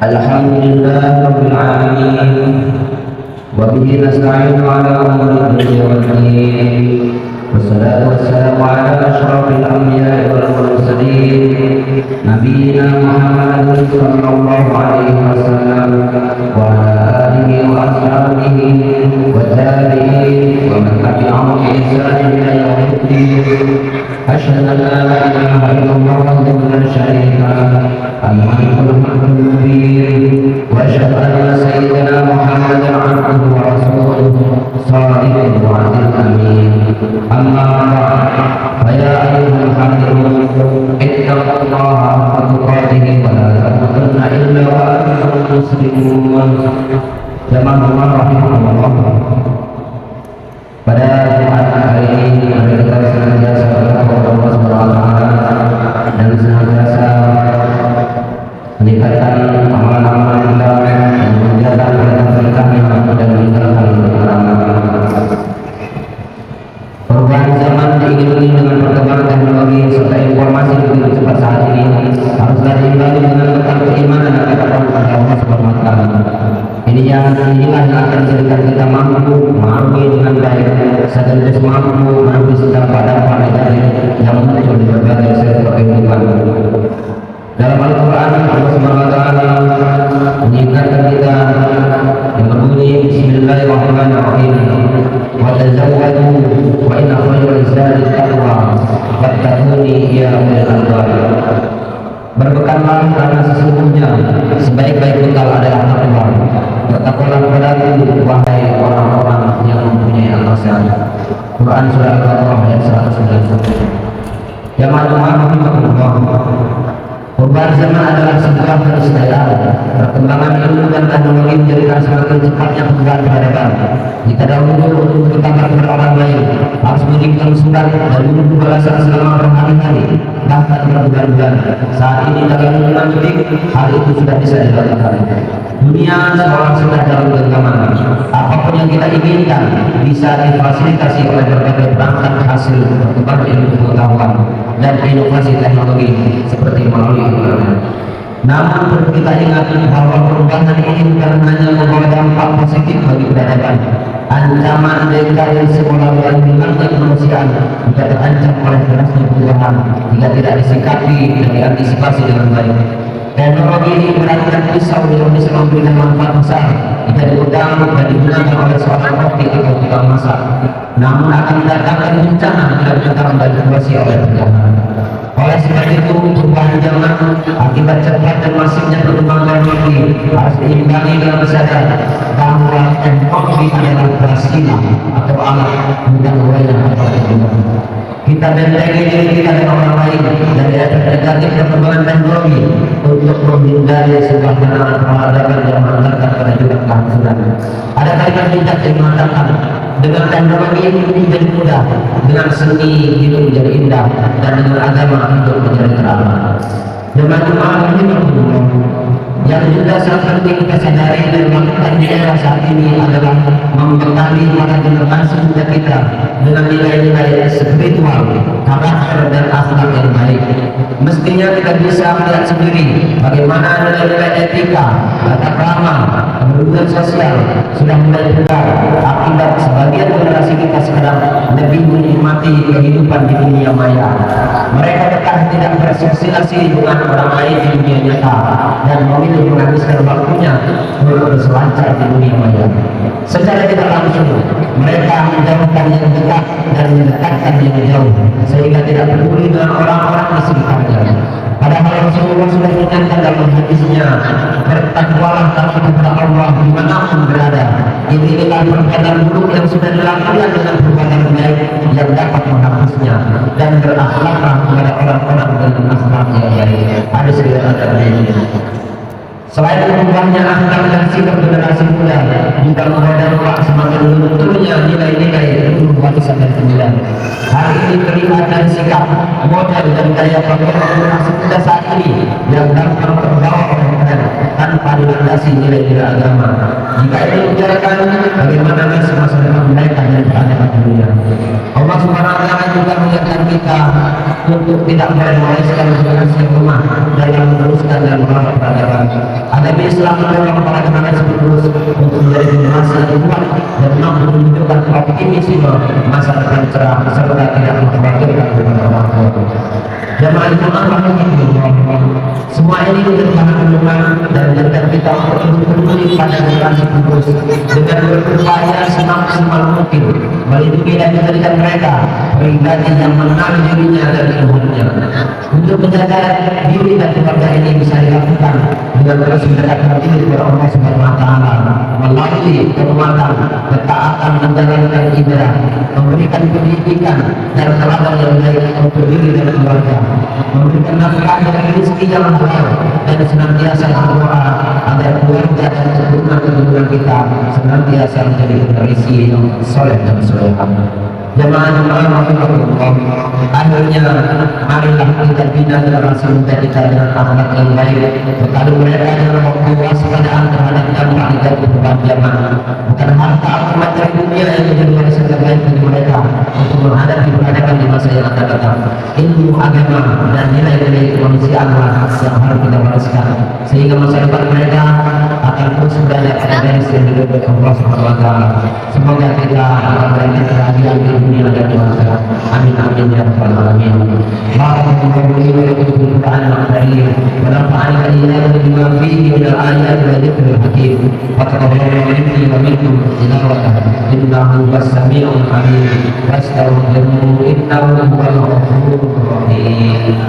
Alhamdulillah Rabbil Alamin. Wabihi nasta'inu ala umuri dunya wad din. Wassalatu wassalamu ala asyrafil anbiya'i wal mursalin Nabiyyina Muhammadin sallallahu alaihi wasallam wa ala alihi wa ashabihi wa tabi'in wa man tabi'ahum bi ihsanin ila yaumiddin. Asyhadu an la ilaha illallah wahdahu la syarika lah, al-malikul mubin, wa asyhadu anna sayyidina Muhammadan abduhu wa rasuluhu shadiqul wa'dil amin. Amma ba'd, fa ya ayyuhal hadirin ittaqullaha haqqa tuqatih wa la tamutunna illa wa antum muslimun. Jamaah rahimahullah. Pada Jumat hari ini kita senantiasa berdoa kepada Allah Subhanahu wa taala dan senantiasa meningkatkan amalan-amalan kita dan menjaga perintah-perintah dan meninggalkan larangan. Perubahan zaman diiringi dengan perkembangan teknologi serta informasi begitu cepat saat ini, haruslah diimbangi dengan bekal keimanan dan ketakwaan kepada Allah Subhanahu wa taala. Inilah yang akan menjadikan kita mampu mengarungi dengan baik sekaligus mampu menembus dampak-dampak negatif yang muncul di berbagai sektor kehidupan. Dalam Al-Quran, Allah Subhanahu wa taala mengingatkan kita yang berbunyi Bismillahirrahmanirrahim. Wa tazawwadu wa inna khairal zadi taqwa wattaquni ya ulil albab. Berbekallah karena sesungguhnya sebaik-baik bekal adalah takwa. Bertakwalah kepadaku wahai orang-orang yang mempunyai akal sehat. Quran surah Al-Baqarah ayat 191. Jamaah rahimahullah. Perubahan zaman adalah sebuah keniscayaan. Perkembangan ilmu dan teknologi menjadikan semakin cepatnya perubahan peradaban. Jika dahulu untuk bertambah kepada orang lain harus mengirimkan surat dan menunggu balasan selama berhari-hari bahkan berbulan-bulan, saat ini dalam hitungan detik hal itu sudah bisa dilakukan. Dunia seolah sudah dalam genggaman. Apapun yang kita inginkan bisa difasilitasi oleh berbagai perangkat hasil perkembangan ilmu pengetahuan dan inovasi teknologi seperti melalui internet. Namun perlu kita ingat bahwa perubahan ini bukan hanya membawa dampak positif bagi peradaban. Ancaman dari sekolah dan hilangnya kemanusiaan juga terancam oleh kerasnya perubahan jika tidak disikapi dan diantisipasi dengan baik. Teknologi ini benar-benar pisau yang bisa memberikan manfaat besar jika diundang dan digunakan oleh seorang roti atau tukang masak. Namun akan mendatangkan bencana jika digunakan dan dikuasai oleh penjahat. Oleh sebab itu, perubahan zaman akibat cepat dan masifnya perkembangan teknologi harus diimbangi dengan kesadaran bahwa teknologi adalah wasilah atau alat untuk mewayang kepada kehidupan. Kita bentengi diri kita dengan orang lain dari efek negatif perkembangan teknologi untuk menghindari sebuah kenangan peradaban yang mengantarkan pada juga kehancuran. Ada kaitan bijak yang mengatakan dengan teknologi ini menjadi mudah, dengan seni hidup menjadi indah, dan dengan agama hidup menjadi terang. Jemaah ini yang juga sangat penting kita sadari dan lakukan di era saat ini adalah membekali para generasi muda kita dengan nilai-nilai spiritual, karakter dan akhlak yang baik. Mestinya kita bisa melihat sendiri bagaimana nilai-nilai etika, tata krama, kepedulian sosial sudah mulai pudar akibat sebagian generasi kita sekarang lebih menikmati kehidupan di dunia maya. Mereka bahkan tidak bersosialisasi dengan orang lain di dunia nyata dan memilih menghabiskan waktunya untuk berselancar di dunia maya. Secara tidak langsung mereka menjauhkan yang dekat dan mendekatkan yang jauh sehingga tidak peduli dengan orang-orang di sekitarnya. Padahal Rasulullah sudah mengingatkan dalam hadisnya, bertakwalah kamu kepada Allah dimanapun berada. Inilah perbuatan buruk yang sudah dilakukan dengan perbuatan baik yang dapat menghapusnya, dan berakhlaklah kepada orang-orang dengan akhlak yang baik. Ada segala ini. Selain berubahnya akhlak dan sikap generasi muda, juga menghadapi semakin lunturnya nilai-nilai warisan dan pendidikan. Hal ini terlihat dari sikap, model dan gaya pakaian generasi muda saat ini yang gampang terbawa oleh tren tanpa dilandasi nilai-nilai agama. Jika ini menjadikan bagaimana masa depan mereka dan peradaban dunia. Allah Subhanahu wa taala juga mengingatkan kita untuk tidak merealisasikan generasi rumah dalam meneruskan dan merawat peradaban. Agama Islam mendorong para generasi penerus untuk menjadi generasi yang kuat dan mampu menunjukkan optimisme masa depan cerah serta tidak mengkhawatirkan kepada orang tua. Jamaah Jumat rahimahullah, semua ini merupakan renungan dan menjadikan kita untuk berpeduli pada generasi penerus dengan berupaya semaksimal mungkin melindungi dan menjadikan mereka pribadi yang mengenal dirinya dan ilmunya. Untuk menjaga diri dan keluarga ini bisa dilakukan dengan terus mendekatkan diri kepada Allah Subhanahu wa taala melalui penguatan, ketaatan menjalankan ibadah, memberikan pendidikan dan teladan yang baik untuk diri dan keluarga, memberikan nafkah dan rezeki yang halal dan senantiasa berdoa agar keluarga dan keturunan kita senantiasa menjadi generasi yang soleh dan solehah. Jemaah-jemaah rahimahullah, akhirnya marilah kita bina generasi muda kita dengan akhlak yang baik, bekali mereka dengan kewaspadaan terhadap dampak negatif beban zaman. Bukan harta atau materi dunia yang menjadi warisan terbaik bagi mereka untuk menghadapi peradaban di masa yang akan datang. Ilmu agama dan nilai-nilai kemanusiaan yang harus kita wariskan sehingga masa depan mereka akan terus berada pada garis yang diridhoi Allah Subhanahu wa taala. Semoga kita mendapatkan kebahagiaan di dunia dan di akhirat. Amin amin ya rabbal alamin. Barakallahu li wa lakum fil Qur'anil karim wa nafa'ani wa iyyakum bima fihi min al-ayati wa dhikril hakim. Wa taqabbalu minni wa minkum tilawatan innahu was-sami'ul 'alim. Wastaghfiru innahu huwal ghafurur rahim.